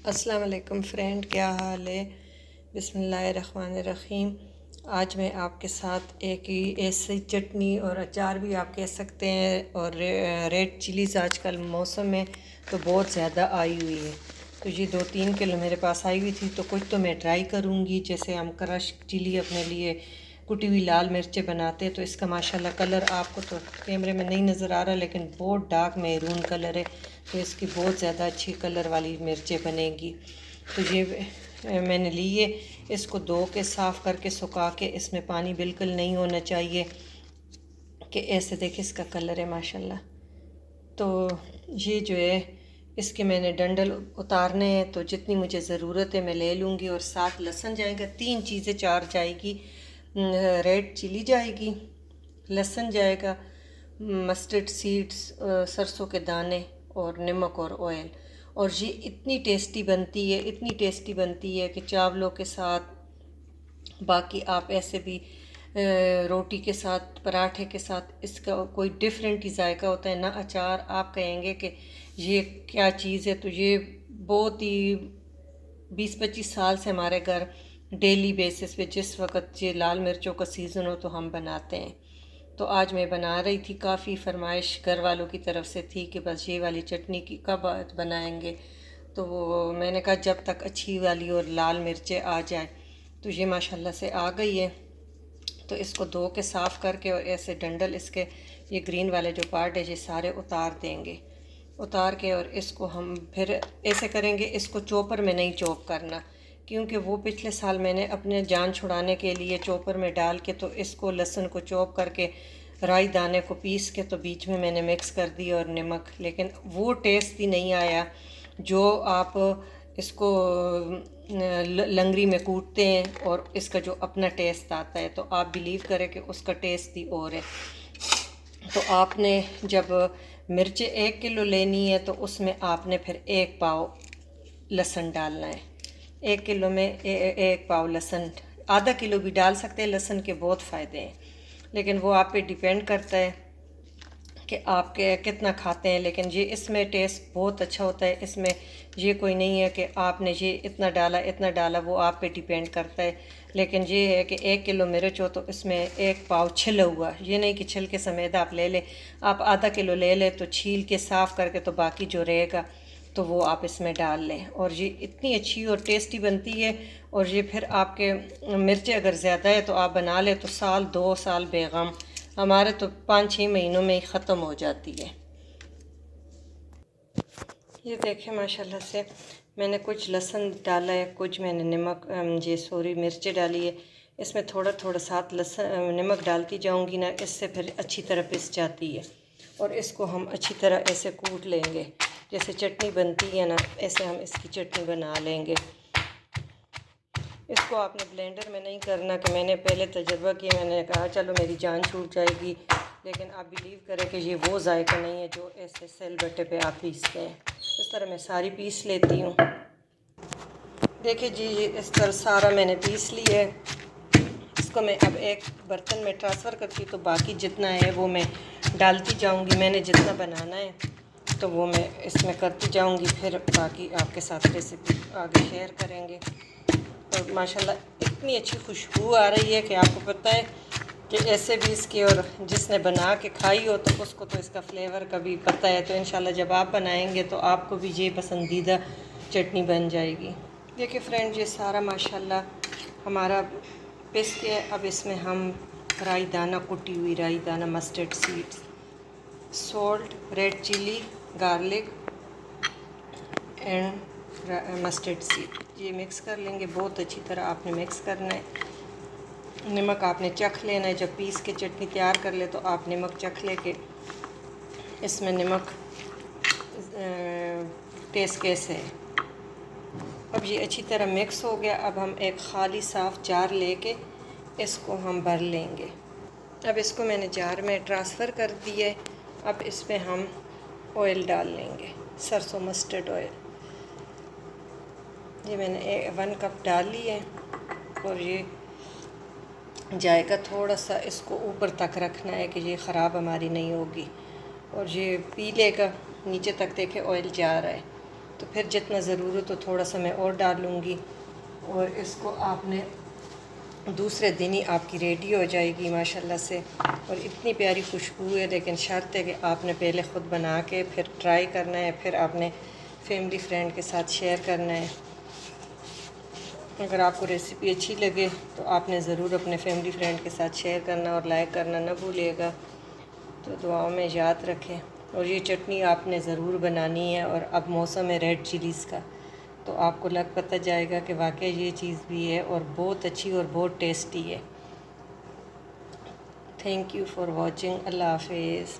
अस्सलाम वालेकुम फ्रेंड, क्या हाल है। बिस्मिल्लाहिर्रहमानिर्रहीम। आज मैं आपके साथ एक ही ऐसी चटनी और अचार भी आप कह सकते हैं, और रेड चिलीज़ आजकल मौसम में तो बहुत ज़्यादा आई हुई है। तो ये 2-3 किलो मेरे पास आई हुई थी, तो कुछ तो मैं ट्राई करूँगी। जैसे हम क्रश चिली अपने लिए कुटी हुई लाल मिर्चें बनाते हैं, तो इसका माशाल्लाह कलर आपको तो कैमरे में नहीं नज़र आ रहा, लेकिन बहुत डार्क मैरून कलर है। तो इसकी बहुत ज़्यादा अच्छी कलर वाली मिर्चें बनेंगी। तो ये मैंने लिए, इसको धो के साफ़ करके सुखा के, इसमें पानी बिल्कुल नहीं होना चाहिए कि ऐसे देखिए इसका कलर है माशाल्लाह। तो ये जो है इसके मैंने डंडल उतारने हैं, तो जितनी मुझे ज़रूरत है मैं ले लूँगी। और साथ लहसुन जाएगा, 3 चीज़ें 4 जाएगी। रेड चिली जाएगी, लहसुन जाएगा, मस्टर्ड सीड्स, सरसों के दाने, और नमक और ऑयल। और ये इतनी टेस्टी बनती है, इतनी टेस्टी बनती है कि चावलों के साथ, बाकी आप ऐसे भी रोटी के साथ, पराठे के साथ, इसका कोई डिफरेंट ही जायका होता है ना। अचार आप कहेंगे कि ये क्या चीज़ है। तो ये बहुत ही 20-25 साल से हमारे घर डेली बेसिस पे, जिस वक्त ये लाल मिर्चों का सीज़न हो तो हम बनाते हैं। तो आज मैं बना रही थी, काफ़ी फरमाइश घर वालों की तरफ से थी कि बस ये वाली चटनी की कब बनाएंगे। तो मैंने कहा जब तक अच्छी वाली और लाल मिर्चें आ जाए। तो ये माशाल्लाह से आ गई है। तो इसको धो के साफ़ करके, और ऐसे डंडल इसके ये ग्रीन वाले जो पार्ट है ये सारे उतार देंगे। उतार के और इसको हम फिर ऐसे करेंगे, इसको चॉपर में नहीं चॉप करना, क्योंकि वो पिछले साल मैंने अपने जान छुड़ाने के लिए चॉपर में डाल के, तो इसको लहसुन को चॉप करके, राई दाने को पीस के, तो बीच में मैंने मिक्स कर दी और नमक, लेकिन वो टेस्ट ही नहीं आया जो आप इसको लंगरी में कूटते हैं और इसका जो अपना टेस्ट आता है। तो आप बिलीव करें कि उसका टेस्ट ही और है। तो आपने जब मिर्चें 1 किलो लेनी है, तो उसमें आपने फिर 1 पाव लहसुन डालना है। 1 किलो में 1 पाव लहसुन, आधा किलो भी डाल सकते हैं। लहसुन के बहुत फ़ायदे हैं, लेकिन वो आप पे डिपेंड करता है कि आप कितना खाते हैं। लेकिन ये इसमें टेस्ट बहुत अच्छा होता है। इसमें ये कोई नहीं है कि आपने ये इतना डाला इतना डाला, वो आप पे डिपेंड करता है। लेकिन ये है कि 1 किलो मिर्च हो तो इसमें 1 पाव छिला हुआ, ये नहीं कि छिलके समेत आप ले लें। आप आधा किलो ले लें तो छील के साफ़ करके, तो बाकी जो रहेगा तो वो आप इसमें डाल लें। और ये इतनी अच्छी और टेस्टी बनती है। और ये फिर आपके मिर्चें अगर ज़्यादा है तो आप बना लें तो 1-2 साल बेगम, हमारे तो 5-6 महीनों में ही ख़त्म हो जाती है। ये देखें माशाल्लाह से मैंने कुछ लहसुन डाला है, कुछ मैंने नमक मिर्चें डाली है। इसमें थोड़ा थोड़ा साथ लहसुन नमक डालती जाऊंगी ना, इससे फिर अच्छी तरह पिस जाती है। और इसको हम अच्छी तरह ऐसे कूट लेंगे, जैसे चटनी बनती है ना, ऐसे हम इसकी चटनी बना लेंगे। इसको आपने ब्लेंडर में नहीं करना कि मैंने पहले तजर्बा किया, मैंने कहा चलो मेरी जान छूट जाएगी, लेकिन आप बिलीव करें कि ये वो जायका नहीं है जो ऐसे सेल बट्टे पे आप पीसते हैं। इस तरह मैं सारी पीस लेती हूँ। देखिए जी, ये इस तरह सारा मैंने पीस लिया है। इसको मैं अब एक बर्तन में ट्रांसफ़र करती हूँ, तो बाकी जितना है वो मैं डालती जाऊँगी। मैंने जितना बनाना है तो वो मैं इसमें करती जाऊँगी, फिर बाकी आपके साथ रेसिपी आगे शेयर करेंगे। तो माशाल्लाह इतनी अच्छी खुशबू आ रही है कि आपको पता है कि ऐसे भी इसकी, और जिसने बना के खाई हो तो उसको तो इसका फ्लेवर कभी पता है। तो इंशाल्लाह जब आप बनाएंगे तो आपको भी ये पसंदीदा चटनी बन जाएगी। देखिए फ्रेंड, ये सारा माशाल्लाह हमारा पिस के, अब इसमें हम राई दाना, कुटी हुई राई दाना, mustard seeds, salt, red chilli, garlic and mustard seed, ये मिक्स कर लेंगे। बहुत अच्छी तरह आपने मिक्स करना है। नमक आपने चख लेना है, जब पीस के चटनी तैयार कर ले तो आप नमक चख ले के इसमें नमक टेस्ट कैसे है। अब ये अच्छी तरह मिक्स हो गया। अब हम एक खाली साफ़ जार लेके इसको हम भर लेंगे। अब इसको मैंने जार में ट्रांसफ़र कर दिया है। अब इस पर हम ऑयल डाल लेंगे, सरसों मस्टर्ड ऑयल। ये मैंने 1 कप डाल ली है। और ये जाएगा थोड़ा सा, इसको ऊपर तक रखना है कि ये ख़राब हमारी नहीं होगी। और ये पी लेगा, नीचे तक देखे ऑयल जा रहा है। तो फिर जितना ज़रूरत हो थोड़ा सा मैं और डालूँगी। और इसको आपने दूसरे दिन ही आपकी रेडी हो जाएगी माशाल्लाह से। और इतनी प्यारी खुशबू है, लेकिन शर्त है कि आपने पहले ख़ुद बना के फिर ट्राई करना है, फिर आपने फैमिली फ्रेंड के साथ शेयर करना है। अगर आपको रेसिपी अच्छी लगे तो आपने ज़रूर अपने फैमिली फ्रेंड के साथ शेयर करना और लाइक करना ना भूलिएगा। तो दुआओं में याद रखें। और ये चटनी आपने ज़रूर बनानी है। और अब मौसम है रेड चिलीज़ का, तो आपको लग पता जाएगा कि वाकई ये चीज़ भी है और बहुत अच्छी और बहुत टेस्टी है। Thank you for watching. Allah हाफिज़।